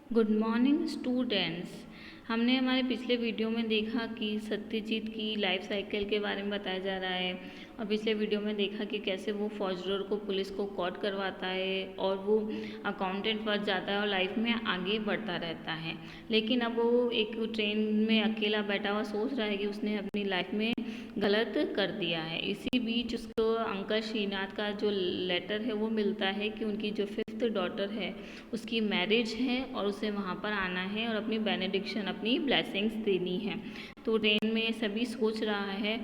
Good morning students. हमने हमारे पिछले वीडियो में देखा कि सत्यजीत की लाइफ साइकिल के बारे में बताया जा रहा है और पिछले वीडियो में देखा कि कैसे वो फौजदार को पुलिस को कॉट करवाता है और वो अकाउंटेंट बन जाता है और लाइफ में आगे बढ़ता रहता है। लेकिन अब वो एक ट्रेन में अकेला बैठा हुआ सोच रहा है कि उसने अपनी लाइफ में गलत कर दिया है। इसी बीच उसको अंकल श्रीनाथ का जो लेटर है वो मिलता है कि उनकी जो फिफ्थ डॉटर है उसकी मैरिज है और उसे वहाँ पर आना है और अपनी बेनेडिक्शन अपनी ब्लेसिंग्स देनी है। तो ट्रेन में सभी सोच रहा है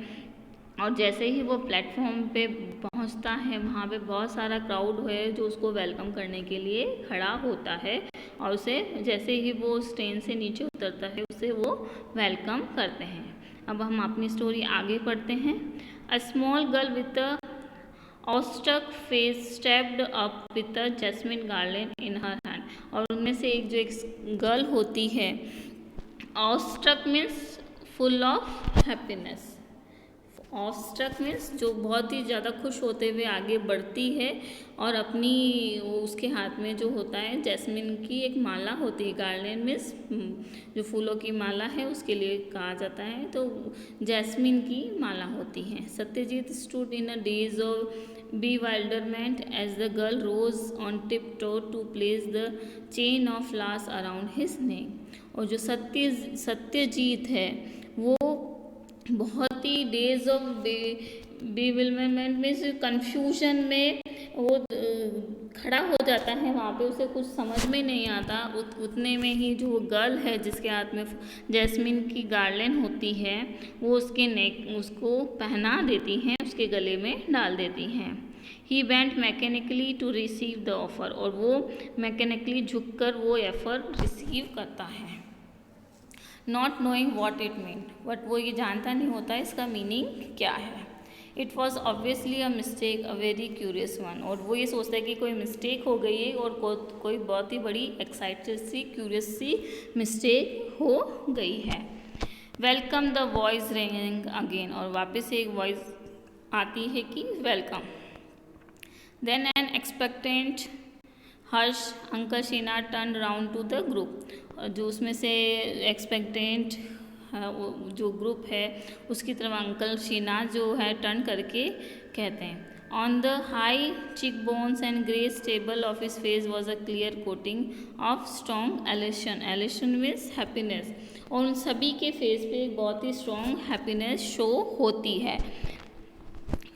और जैसे ही वो प्लेटफॉर्म पे पहुंचता है वहाँ पे बहुत सारा क्राउड है जो उसको वेलकम करने के लिए खड़ा होता है और उसे जैसे ही वो उस ट्रेन से नीचे उतरता है उसे वो वेलकम करते हैं। अब हम अपनी स्टोरी आगे पढ़ते हैं। A small girl with a awestruck face stepped up with a jasmine garland in her hand. और उनमें से एक गर्ल होती है। Awestruck means full of happiness. Awestruck means जो बहुत ही ज़्यादा खुश होते हुए आगे बढ़ती है और अपनी उसके हाथ में जो होता है जैस्मिन की एक माला होती है। गार्लैंड मीन्स जो फूलों की माला है उसके लिए कहा जाता है, तो जैस्मिन की माला होती है। Satyajit stood in a days of bewilderment as the girl rose on tiptoe to place the chain of flowers around his neck। और जो सत्यजीत है वो बहुत ही daze of bewilderment means confusion में वो खड़ा हो जाता है वहाँ पे, उसे कुछ समझ में नहीं आता। उतने में ही जो गर्ल है जिसके हाथ में जैस्मिन की गार्लैंड होती है वो उसके नेक उसको पहना देती हैं, उसके गले में डाल देती हैं। He went mechanically to receive the offer. और वो मैकेनिकली झुककर वो ऑफर रिसीव करता है। Not knowing what it mean, but वो ये जानता नहीं होता इसका मीनिंग क्या है। It was obviously a mistake, a very curious one. और वो ये सोचता है कि कोई मिस्टेक हो गई है और कोई बहुत ही बड़ी एक्साइटेड सी क्यूरियस सी मिस्टेक हो गई है। Welcome the voice ringing again. और वापस से एक वॉइस आती है कि welcome. Then an expectant hush uncle Sheena turn round to the group. जो उसमें से एक्सपेक्टेंट जो ग्रुप है उसकी तरफ अंकल शीना जो है टर्न करके कहते हैं। On the high cheekbones and grey stubble of his face was a clear coating of strong elation. Elation means happiness. और उन सभी के फेस पे एक बहुत ही स्ट्रॉन्ग हैप्पीनेस शो होती है।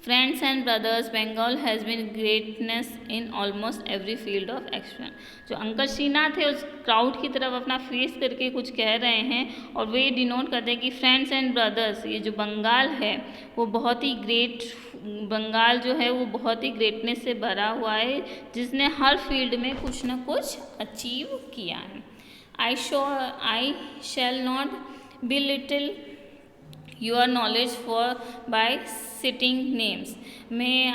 Friends and brothers, Bengal has been greatness in almost every field of action. जो अंकल शीना थे उस क्राउड की तरफ अपना फेस करके कुछ कह रहे हैं और वे डिनोट करते हैं कि फ्रेंड्स एंड ब्रदर्स, ये जो बंगाल है वो बहुत ही ग्रेट, बंगाल जो है वो बहुत ही ग्रेटनेस से भरा हुआ है जिसने हर फील्ड में कुछ ना कुछ अचीव किया है। I shall not belittle your knowledge for by citing names. मैं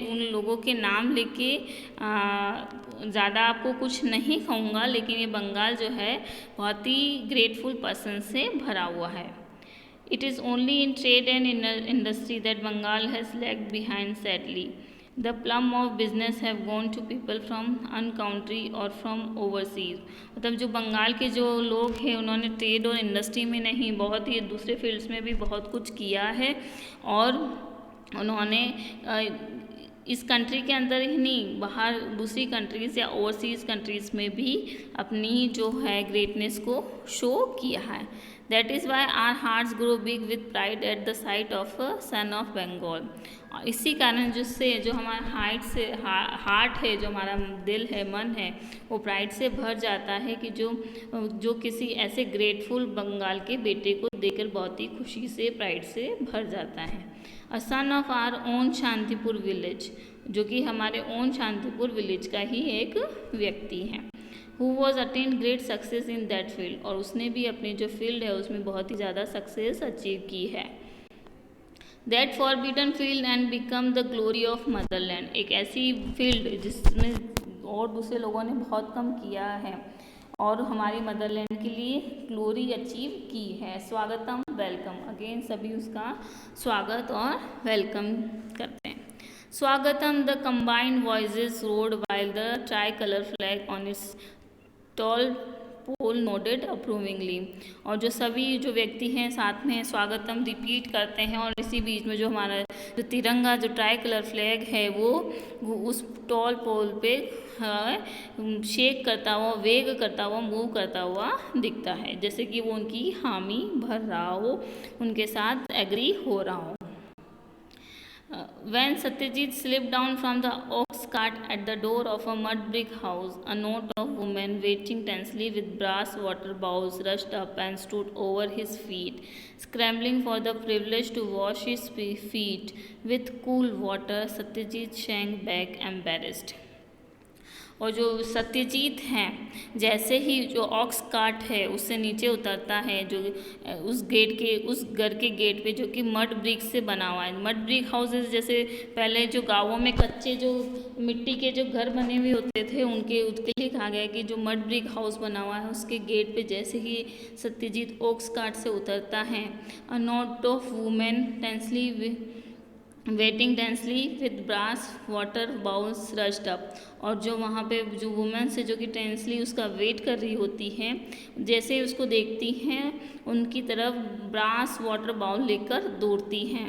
उन लोगों के नाम लेके ज़्यादा आपको कुछ नहीं कहूँगा, लेकिन ये बंगाल जो है बहुत ही ग्रेटफुल पर्सन से भरा हुआ है। It is only in trade and industry that Bengal has lagged behind sadly. The plum of business have gone to people from an country और फ्रॉम ओवरसीज। मतलब जो बंगाल के जो लोग हैं उन्होंने ट्रेड और इंडस्ट्री में नहीं, बहुत ही दूसरे फील्ड्स में भी बहुत कुछ किया है और उन्होंने इस कंट्री के अंदर ही नहीं, बाहर दूसरी कंट्रीज़ या ओवरसीज़ कंट्रीज़ में भी अपनी जो है ग्रेटनेस को शो किया है। That is why our hearts grow big with pride at the sight of a son of Bengal. और इसी कारण जिससे जो हमारा हार्ट है, जो हमारा दिल है, मन है, वो प्राइड से भर जाता है कि जो किसी ऐसे ग्रेटफुल बंगाल के बेटे को देखकर बहुत ही खुशी से, प्राइड से भर जाता है। A son of our own Shantipur village, जो कि हमारे ओन शांतिपुर विलेज का ही एक व्यक्ति है। Who was attain great success in that field. और उसने भी अपनी जो फील्ड है उसमें बहुत ही ज़्यादा सक्सेस अचीव की है। That forbidden field and become the glory of Motherland. एक ऐसी फील्ड जिसमें और दूसरे लोगों ने बहुत कम किया है और हमारी मदरलैंड के लिए ग्लोरी अचीव की है। स्वागतम, वेलकम। अगेन सभी उसका स्वागत और वेलकम करते हैं। स्वागतम, the combined voices roared while the tricolour flag on its tall pole nodded approvingly. और जो सभी जो व्यक्ति हैं साथ में स्वागतम रिपीट करते हैं, और इसी बीच में जो हमारा जो तिरंगा जो ट्राई कलर फ्लैग है वो उस टॉल पोल पे शेक करता हुआ, वेग करता हुआ, मूव करता हुआ दिखता है, जैसे कि वो उनकी हामी भर रहा हो, उनके साथ एग्री हो रहा हो। When Satyajit slipped down from the ox cart at the door of a mud brick house, a knot of women waiting tensely with brass water bowls rushed up and stood over his feet, scrambling for the privilege to wash his feet with cool water. Satyajit shrank back embarrassed. और जो सत्यजीत हैं, जैसे ही जो aux cart है उससे नीचे उतरता है, जो उस गेट के उस घर के गेट पे जो कि मड ब्रिक से बना हुआ है। मड ब्रिक हाउसेस जैसे पहले जो गांवों में कच्चे जो मिट्टी के जो घर बने हुए होते थे उनके लिए कहा गया कि जो मड ब्रिक हाउस बना हुआ है उसके गेट पे जैसे ही सत्यजीत ऑक्स कार्ट से उतरता है, a knot of women tensely waiting tensely with brass water bowls rushed up. और जो वहाँ पे जो वुमेन्स है जो कि टेंसली उसका वेट कर रही होती हैं, जैसे ही उसको देखती हैं उनकी तरफ ब्रास वाटर बाउल लेकर दौड़ती हैं,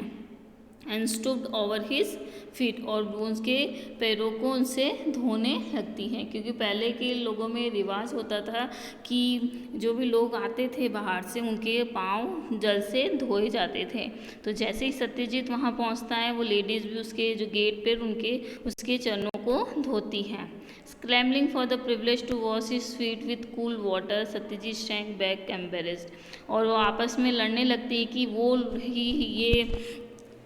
and stooped over his feet, और उसके पैरों को उनसे धोने लगती हैं। क्योंकि पहले के लोगों में रिवाज होता था कि जो भी लोग आते थे बाहर से उनके पाँव जल से धोए जाते थे। तो जैसे ही सत्यजीत वहाँ पहुँचता है वो लेडीज़ भी उसके जो गेट पर उसके चरणों को धोती हैं। Scrambling for the privilege to wash his feet with cool water, Satyajit shank back embarrassed. और वो आपस में लड़ने लगती है कि वो ही ये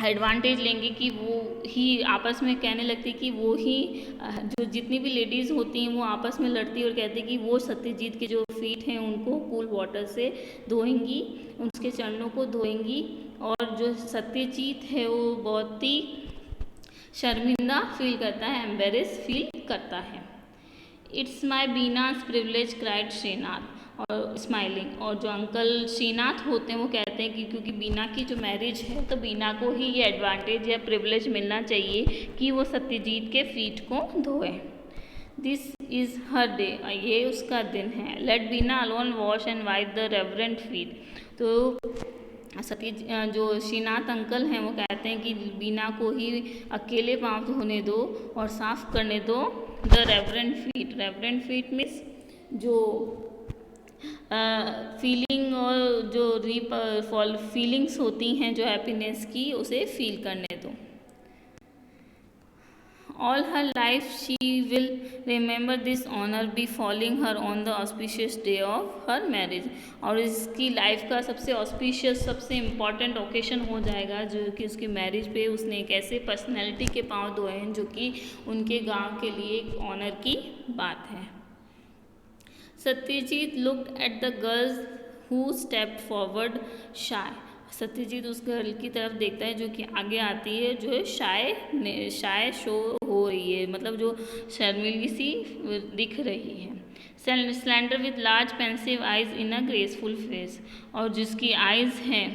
एडवांटेज लेंगे, कि वो ही आपस में कहने लगती कि वो ही जो जितनी भी लेडीज़ होती हैं वो आपस में लड़ती और कहती कि वो सत्यजीत के जो फीट हैं उनको कूल वाटर से धोएंगी, उसके चरणों को धोएंगी। और जो सत्यजीत है वो बहुत ही शर्मिंदा फील करता है, एम्बेरेस फील करता है। It's my Beena's privilege cried Srinath, और स्माइलिंग। और जो अंकल श्रीनाथ होते हैं वो कहते हैं कि क्योंकि बीना की जो मैरिज है तो बीना को ही ये एडवांटेज या प्रिविलेज मिलना चाहिए कि वो सत्यजीत के फीट को धोए। दिस इज़ हर डे, ये उसका दिन है। Let Bina alone wash and wipe the reverent feet. तो जो श्रीनाथ अंकल हैं वो कहते हैं कि बीना को ही अकेले पाँव धोने दो और साफ करने दो the reverent feet. Reverent feet means जो फीलिंग और जो फीलिंग्स होती हैं जो हैप्पीनेस की, उसे फील करने दो। All her life she will remember this honor befalling her on the auspicious day of her marriage। और इसकी लाइफ का सबसे ऑस्पिशियस सबसे इम्पॉर्टेंट ओकेशन हो जाएगा जो कि उसकी मैरिज पे उसने एक ऐसे पर्सनैलिटी के पाँव धोए हैं जो कि उनके गांव के लिए एक ऑनर की बात है। Satyajit looked at the girls who stepped forward shy. Satyajit उस गर्ल की तरफ देखता है जो कि आगे आती है, जो शाय शो हो रही है, मतलब जो शर्मिली सी दिख रही है। Slender with large pensive eyes in a graceful face, और जिसकी आइज़ हैं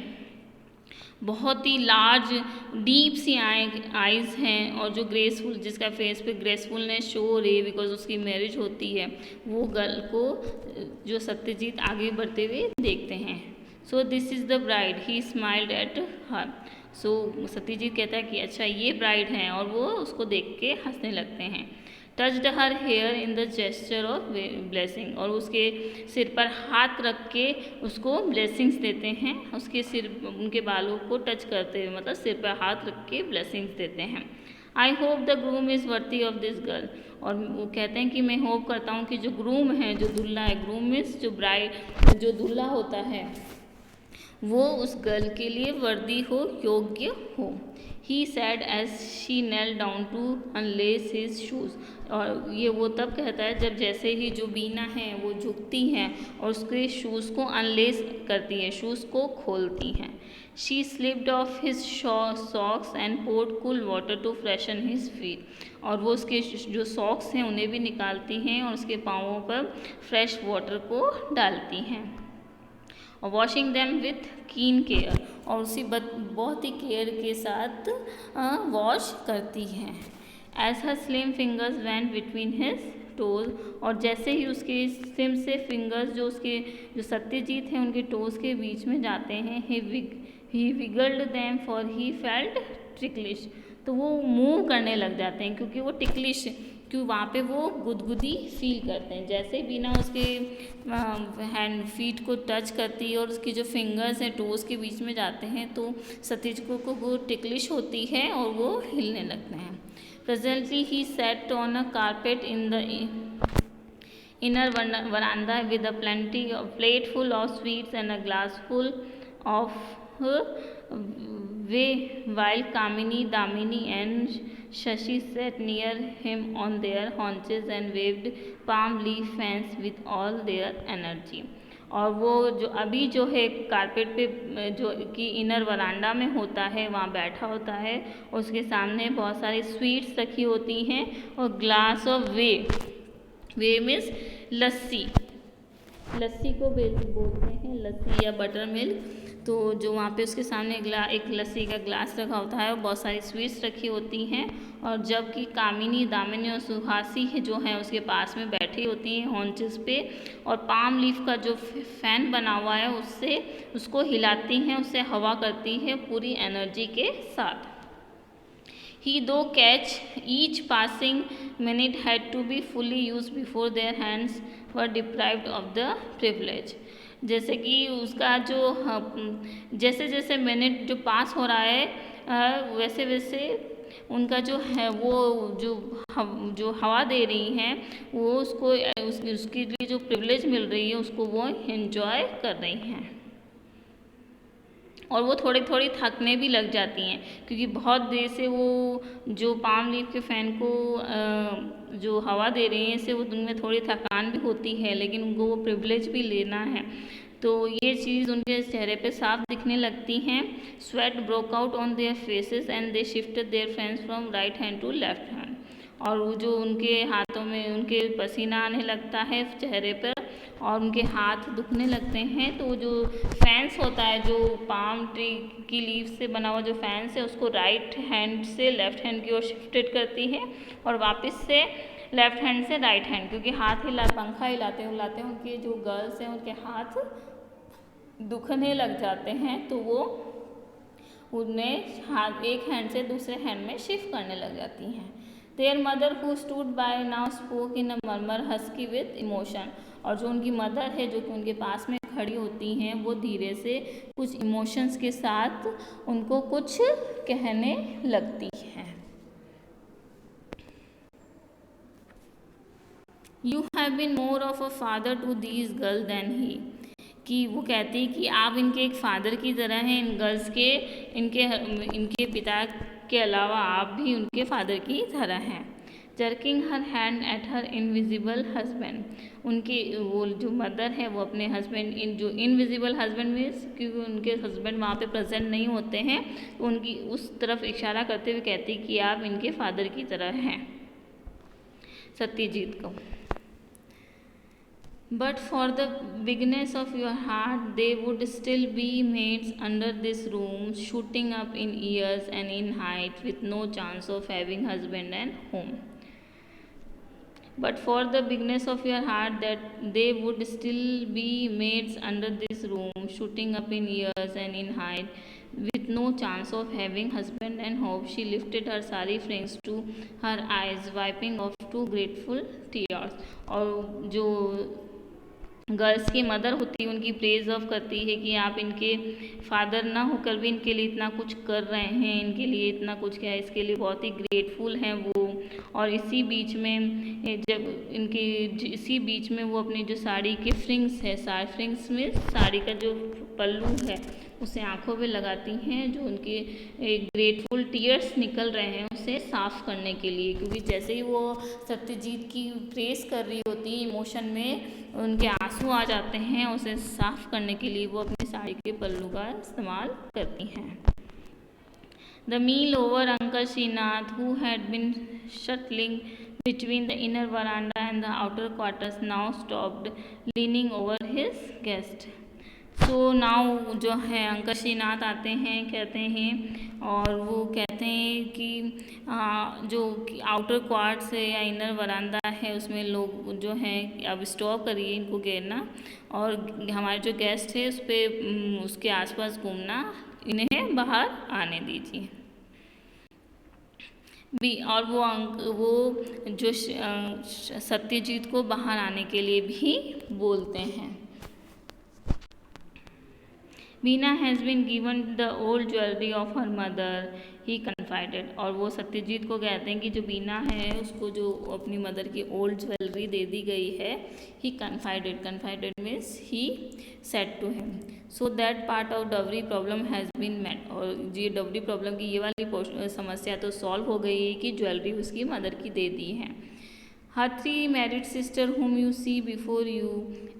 बहुत ही लार्ज डीप सी आइज़ हैं, और जो ग्रेसफुल जिसका फेस पे ग्रेसफुलनेस शो हो रही है बिकॉज उसकी मैरिज होती है, वो गर्ल को जो सत्यजीत आगे बढ़ते हुए देखते हैं। So this is the bride, he smiled at her. So Satyajit कहता है कि अच्छा ये ब्राइड हैं, और वो उसको देख के हंसने लगते हैं। Touched her here in the gesture of blessing, और उसके सिर पर हाथ रख के उसको ब्लेसिंग्स देते हैं, उसके उनके बालों को टच करते हुए, मतलब सिर पर हाथ रख के ब्लेसिंग्स देते हैं। I hope the groom is worthy of this girl, और वो कहते हैं कि मैं होप करता हूँ कि जो ग्रूम है, जो दुल्हा है, ग्रूम मीन्स जो ब्राइड जो दूल्हा होता है वो उस गर्ल के लिए वर्दी हो, योग्य हो। He said as she knelt down to unlace his shoes, और ये वो तब कहता है जब जैसे ही जो बीना है वो झुकती हैं और उसके शूज़ को अनलेस करती है, शूज़ को खोलती हैं। She slipped off his socks and poured cool water to freshen his feet, और वो उसके जो सॉक्स हैं उन्हें भी निकालती हैं और उसके पाँवों पर फ्रेश वाटर को डालती हैं। और वॉशिंग देम विथ कीन केयर, और उसी बहुत ही केयर के साथ वॉश करती हैं। As her slim fingers went between his toes, और जैसे ही उसके स्लिम से फिंगर्स जो उसके जो सत्यजीत हैं उनके टोज के बीच में जाते हैं, he wiggled them for he felt ticklish, तो वो मूव करने लग जाते हैं क्योंकि वो टिकलिश, क्यों वहाँ पे वो गुदगुदी फील करते हैं। जैसे ही बिना उसके हैंड फीट को टच करती है और उसकी जो फिंगर्स हैं टोज के बीच में जाते हैं तो सतीश को वो टिकलिश होती है और वो हिलने लगते हैं। Presently he set on a carpet in the inner veranda with a plate full of sweets and a glass full of whey, while Kamini, Damini and Shashi sat near him on their haunches and waved palm leaf fans with all their energy. और वो जो अभी जो है carpet पे जो कि inner वरांडा में होता है वहाँ बैठा होता है, उसके सामने बहुत सारी स्वीट्स रखी होती हैं और ग्लास ऑफ वे मीन्स लस्सी, लस्सी को बोलते हैं लस्सी या बटर मिल्क। तो जो वहाँ पे उसके सामने एक लस्सी का ग्लास रखा होता है और बहुत सारी स्वीट्स रखी होती हैं, और जबकि कामिनी, दामिनी और सुहासी जो हैं उसके पास में बैठी होती हैं हॉन्चेस पे, और पाम लीफ का जो फैन बना हुआ है उससे उसको हिलाती हैं, उससे हवा करती है पूरी एनर्जी के साथ। He though catch each passing minute had to be fully used before their hands were deprived of the privilege. जैसे कि उसका जो जैसे जैसे मिनट जो पास हो रहा है वैसे वैसे उनका जो है वो जो हवा दे रही हैं वो उसको उसके लिए जो प्रिविलेज मिल रही है उसको वो एंजॉय कर रही हैं, और वो थोड़ी थोड़ी थकने भी लग जाती हैं क्योंकि बहुत देर से वो जो पाम लीफ के फ़ैन को जो हवा दे रही हैं इससे वो उनमें थोड़ी थकान भी होती है, लेकिन उनको वो प्रिविलेज भी लेना है, तो ये चीज़ उनके चेहरे पे साफ दिखने लगती हैं। Sweat broke out on their faces and they shifted their fans from right hand to left hand, और वो जो उनके हाथों में उनके पसीना आने लगता है चेहरे पर और उनके हाथ दुखने लगते हैं, तो जो फैंस होता है जो पाम ट्री की लीव से बना हुआ जो फैंस है उसको राइट हैंड से लेफ्ट हैंड की ओर शिफ्टेड करती है और वापस से लेफ्ट हैंड से राइट हैंड, क्योंकि हाथ पंखा हिलाते हिलाते उनके जो गर्ल्स हैं उनके हाथ दुखने लग जाते हैं, तो वो उन्हें हाथ एक हैंड से दूसरे हैंड में शिफ्ट करने लग जाती हैं। There mother who stood by now spoke in a murmur husky with emotion, और जो उनकी मदर है जो कि उनके पास में खड़ी होती हैं वो धीरे से कुछ इमोशंस के साथ उनको कुछ कहने लगती हैं। You have been more of a father to these girl than he, कि वो कहती कि आप इनके एक फादर की तरह हैं इन गर्ल्स के, इनके पिता के अलावा आप भी उनके फादर की तरह हैं। Jerking her hand at her invisible husband, उनकी वो जो मदर है वो अपने हस्बैंड जो इनविजिबल हस्बैंड मीन्स क्योंकि उनके हस्बैंड वहाँ पे प्रेजेंट नहीं होते हैं, तो उनकी उस तरफ इशारा करते हुए कहती कि आप इनके फादर की तरह हैं सत्यजीत को। But for the bigness of your heart, they would still be mates under this room, shooting up in years and in height, with no chance of having husband and home. But for the bigness of your heart, that they would still be mates under this room, shooting up in years and in height, with no chance of having husband and home. She lifted her sari fringe to her eyes, wiping off two grateful tears. और जो girls की mother होती है उनकी praise of करती है कि आप इनके फादर ना होकर भी इनके लिए इतना कुछ कर रहे हैं, इनके लिए इतना कुछ क्या है, इसके लिए बहुत ही ग्रेटफुल हैं वो। और इसी बीच में जब इसी बीच में वो अपनी जो साड़ी के फ्रिंग्स है, फ्रिंग्स में साड़ी का जो पल्लू है उसे आंखों पे लगाती हैं, जो उनके ग्रेटफुल टीयर्स निकल रहे हैं उसे साफ करने के लिए, क्योंकि जैसे ही वो सत्यजीत की प्रेस कर रही होती है इमोशन में उनके आंसू आ जाते हैं, उसे साफ करने के लिए वो अपनी साड़ी के पल्लू का इस्तेमाल करती हैं। The meal over uncle Shrinath who had been shuttling between the inner veranda and the outer quarters now stopped, leaning over his guest. So now जो है अंकल श्रीनाथ आते हैं, कहते हैं और वो कहते हैं कि जो आउटर क्वार्ट्स है या इनर वरांदा है उसमें लोग जो हैं अब स्टॉप करिए इनको घेरना और हमारे जो गेस्ट है उस पर उसके आसपास घूमना, इन्हें बाहर आने दीजिए भी। और वो जो सत्यजीत को बाहर आने के लिए भी बोलते हैं। Beena has been given the old jewellery of her mother he confided. और वो सत्यजीत को कहते हैं कि जो बीना है उसको जो अपनी मदर की ओल्ड ज्वेलरी दे दी गई है, he confided means he said to him so that part of dowry problem has been met. और ये डवरी प्रॉब्लम की ये वाली समस्या तो सॉल्व हो गई है कि ज्वेलरी उसकी मदर की दे दी है। Her three married sisters whom you see before you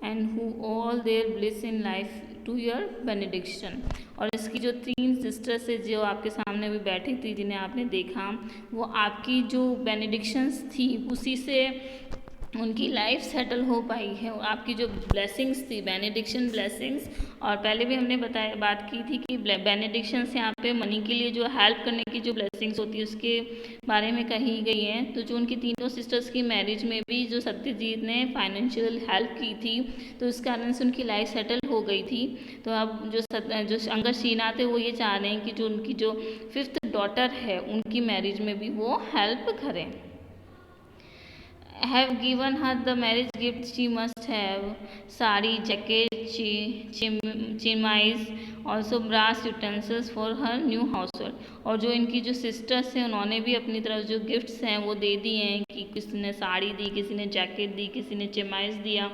and who all their bliss in life to your benediction। और इसकी जो 3 सिस्टर्स है जो आपके सामने भी बैठी थी जिन्हें आपने देखा, वो आपकी जो बेनेडिक्शंस थी उसी से उनकी लाइफ सेटल हो पाई है। आपकी जो ब्लेसिंग्स थी, बेनेडिक्शन ब्लेसिंग्स, और पहले भी हमने बात की थी कि बेनेडिक्शंस यहाँ पे मनी के लिए जो हेल्प करने की जो ब्लेसिंग्स होती है उसके बारे में कही गई हैं। तो जो उनकी तीनों सिस्टर्स की मैरिज में भी जो सत्यजीत ने फाइनेंशियल हेल्प की थी तो इस कारण से उनकी लाइफ सेटल हो गई थी। तो अब जो अंकल श्रीनाथ है वो ये चाह रहे हैं कि जो उनकी जो 5th डॉटर है उनकी मैरिज में भी वो हेल्प करें। Have given her the marriage gift she must have sari, jacket, chimais, also brass utensils for her new household। और जो इनकी जो सिस्टर्स हैं उन्होंने भी अपनी तरफ जो गिफ्ट्स हैं वो दे दिए हैं कि किसी ने साड़ी दी, किसी ने जैकेट दी, किसी ने चिमाइस दिया,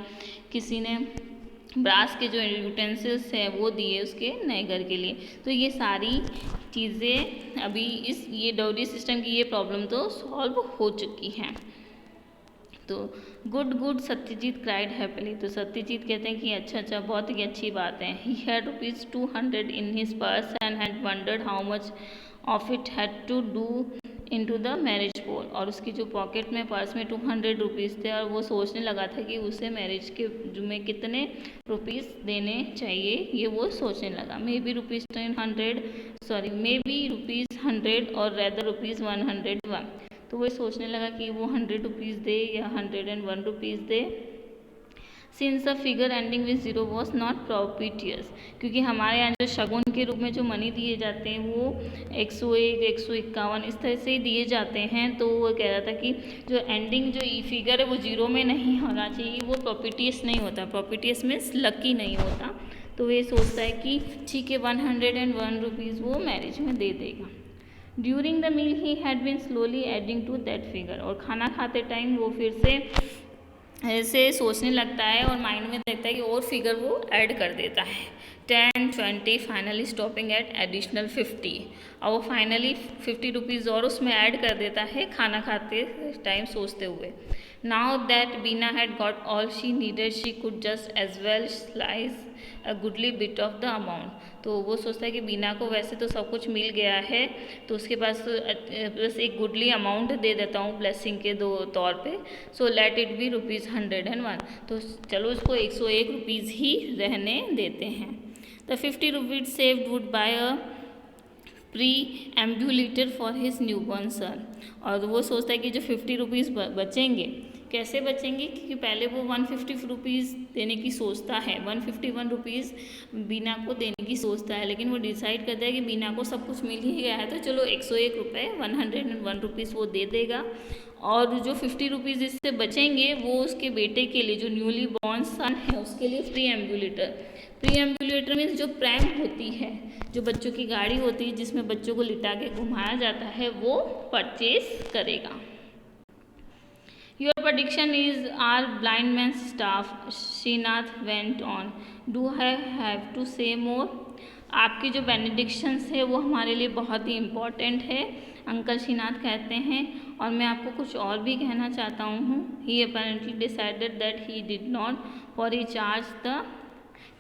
किसी ने ब्रास के जो यूटेंसिल्स हैं वो दिए उसके नए घर के लिए। तो ये सारी चीज़ें अभी ये डॉवरी सिस्टम की ये प्रॉब्लम तो सॉल्व हो चुकी हैं। तो गुड सत्यजीत क्राइड हैप्पीली। तो सत्यजीत कहते हैं कि अच्छा बहुत ही अच्छी बात है। He had ₹200 in his purse and had wondered how much of it had to do into the marriage pole. और उसकी जो पॉकेट में पर्स में ₹200 थे और वो सोचने लगा था कि उसे मैरिज के में कितने रुपीस देने चाहिए, ये वो सोचने लगा। मे बी ₹100 और रेदर ₹101। तो वो सोचने लगा कि वो ₹100 दे या ₹101 दे। Since the figure ending with 0 was not propitious. क्योंकि हमारे यहाँ जो शगुन के रूप में जो मनी दिए जाते हैं वो 101, 151 इस तरह से ही दिए जाते हैं। तो वो कह रहा था कि जो एंडिंग जो फिगर है वो 0 में नहीं होना चाहिए, वो प्रॉफिटियस नहीं होता। प्रॉफिटियस मीन्स लकी नहीं होता। तो वो ये सोचता है कि ठीक है ₹101 वो मैरिज में दे देगा। During the meal he had been slowly adding to that figure. और खाना खाते टाइम वो फिर से ऐसे सोचने लगता है और माइंड में देखता है कि और फिगर वो ऐड कर देता है 10, 20, फाइनली स्टॉपिंग एट एडिशनल 50। और वो फाइनली ₹50 और उसमें ऐड कर देता है खाना खाते टाइम सोचते हुए। Now that Bina had got all she needed she could just as well slice a goodly bit of the amount. तो वो सोचता है कि बीना को वैसे तो सब कुछ मिल गया है तो उसके पास बस एक गुडली अमाउंट दे देता हूँ ब्लेसिंग के तौर पे। So let it be ₹101। तो चलो इसको ₹101 ही रहने देते हैं। The ₹50 saved would buy a perambulator for his newborn son. और वो सोचता है कि जो ₹50 बचेंगे, कैसे बचेंगे, क्योंकि पहले वो ₹150 देने की सोचता है, ₹151 बीना को देने की सोचता है, लेकिन वो डिसाइड करता है कि बीना को सब कुछ मिल ही गया है तो चलो ₹101 ₹101 वो दे देगा। और जो ₹50 इससे बचेंगे वो उसके बेटे के लिए, जो न्यूली बॉर्न सन है उसके लिए प्री एम्ब्यूलेटर मीन्स जो प्रैंक होती है, जो बच्चों की गाड़ी होती है जिसमें बच्चों को लिटा के घुमाया जाता है, वो परचेज करेगा। Your prediction is our blind man's staff, Srinath went on. Do I have to say more? आपकी जो बेनेडिक्शंस है वो हमारे लिए बहुत ही इम्पॉर्टेंट है, अंकल श्रीनाथ कहते हैं, और मैं आपको कुछ और भी कहना चाहता हूँ। He apparently decided that he did not, for he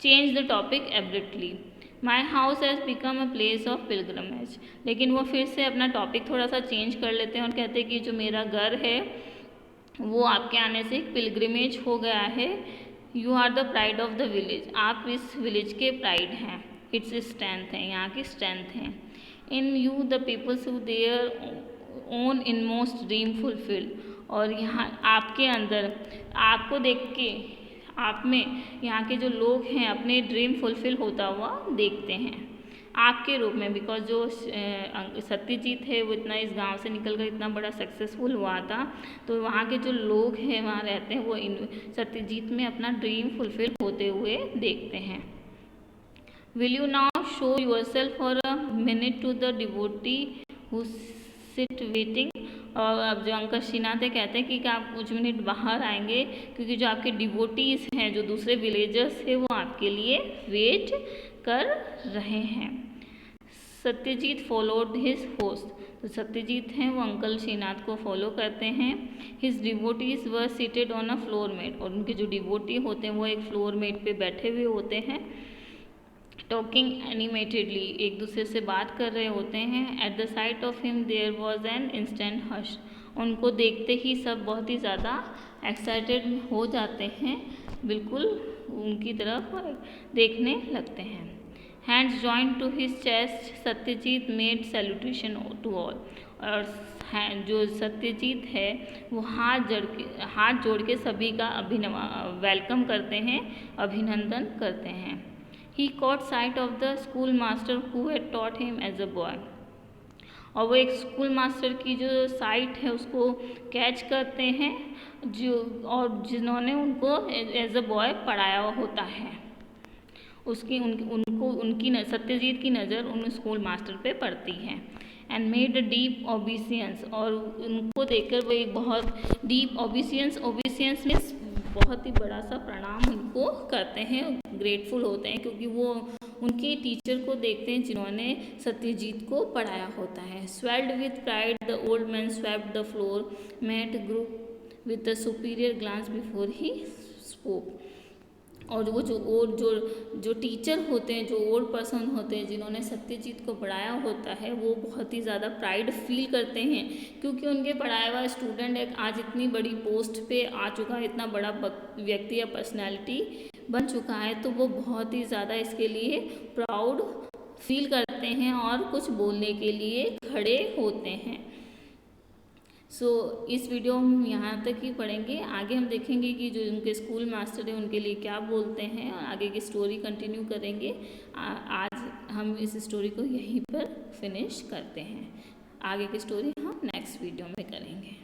changed the topic abruptly. My house has become a place of pilgrimage। लेकिन वो फिर से अपना टॉपिक थोड़ा सा चेंज कर लेते हैं और कहते हैं कि जो मेरा घर है वो आपके आने से एक पिलग्रिमेज हो गया है। You are the pride of the village, आप इस विलेज के प्राइड हैं, इट्स स्ट्रेंथ है, यहाँ की स्ट्रेंथ है। In you the peoples who their own inmost dream fulfil, और यहाँ आपके अंदर, आपको देख के आप में यहाँ के जो लोग हैं अपने ड्रीम फुलफिल होता हुआ देखते हैं आपके रूप में। बिकॉज जो सत्यजीत है वो इतना इस गांव से निकलकर इतना बड़ा सक्सेसफुल हुआ था, तो वहाँ के जो लोग हैं वहाँ रहते हैं वो सत्यजीत में अपना ड्रीम फुलफिल होते हुए देखते हैं। Will you now show yourself for a minute to the devotee who sit waiting, और अब जो अंकल श्रीनाथ है कहते हैं कि आप कुछ मिनट बाहर आएंगे क्योंकि जो आपके डिवोटीज हैं, जो दूसरे विलेजर्स हैं, वो आपके लिए वेट कर रहे हैं। सत्यजीत फॉलोड हिज होस्ट, तो सत्यजीत हैं वो अंकल श्रीनाथ को फॉलो करते हैं। His devotees were seated on a floor mat, और उनके जो डिवोटी होते हैं वो एक फ्लोर मेट पे बैठे हुए होते हैं। टॉकिंग एनिमेटेडली, एक दूसरे से बात कर रहे होते हैं। At the sight of him there was an instant hush, उनको देखते ही सब बहुत ही ज़्यादा एक्साइटेड हो जाते हैं, बिल्कुल उनकी तरफ देखने लगते हैं। Hands joined to his chest, Satyajit made salutation to all, और जो सत्यजीत है वो हाथ जोड़ के सभी का वेलकम करते हैं, अभिनंदन करते हैं। He caught sight of the schoolmaster who had taught him as a boy, और वो एक स्कूल मास्टर की जो साइट है उसको कैच करते हैं जो, और जिन्होंने उनको एज अ बॉय पढ़ाया होता है, उसकी उनकी सत्यजीत की नज़र उन स्कूल मास्टर पे पड़ती है। एंड मेड अ डीप ओबीसियंस, और उनको देखकर वो एक बहुत डीप ओबीसियंस मीन्स बहुत ही बड़ा सा प्रणाम उनको करते हैं, ग्रेटफुल होते हैं क्योंकि वो उनके टीचर को देखते हैं जिन्होंने सत्यजीत को पढ़ाया होता है। Swelled with pride the old man swept the floor, met group with the superior glance before he spoke, और वो जो टीचर होते हैं, जो ओल्ड पर्सन होते हैं जिन्होंने सत्यजीत को पढ़ाया होता है, वो बहुत ही ज़्यादा प्राइड फील करते हैं क्योंकि उनके पढ़ाया हुआ स्टूडेंट एक आज इतनी बड़ी पोस्ट पे आ चुका है, इतना बड़ा व्यक्ति या पर्सनैलिटी बन चुका है, तो वो बहुत ही ज़्यादा इसके लिए प्राउड फील करते हैं और कुछ बोलने के लिए खड़े होते हैं। इस वीडियो हम यहाँ तक ही पढ़ेंगे, आगे हम देखेंगे कि जो उनके स्कूल मास्टर हैं उनके लिए क्या बोलते हैं, और आगे की स्टोरी कंटिन्यू करेंगे। आज हम इस स्टोरी को यहीं पर फिनिश करते हैं, आगे की स्टोरी हम नेक्स्ट वीडियो में करेंगे।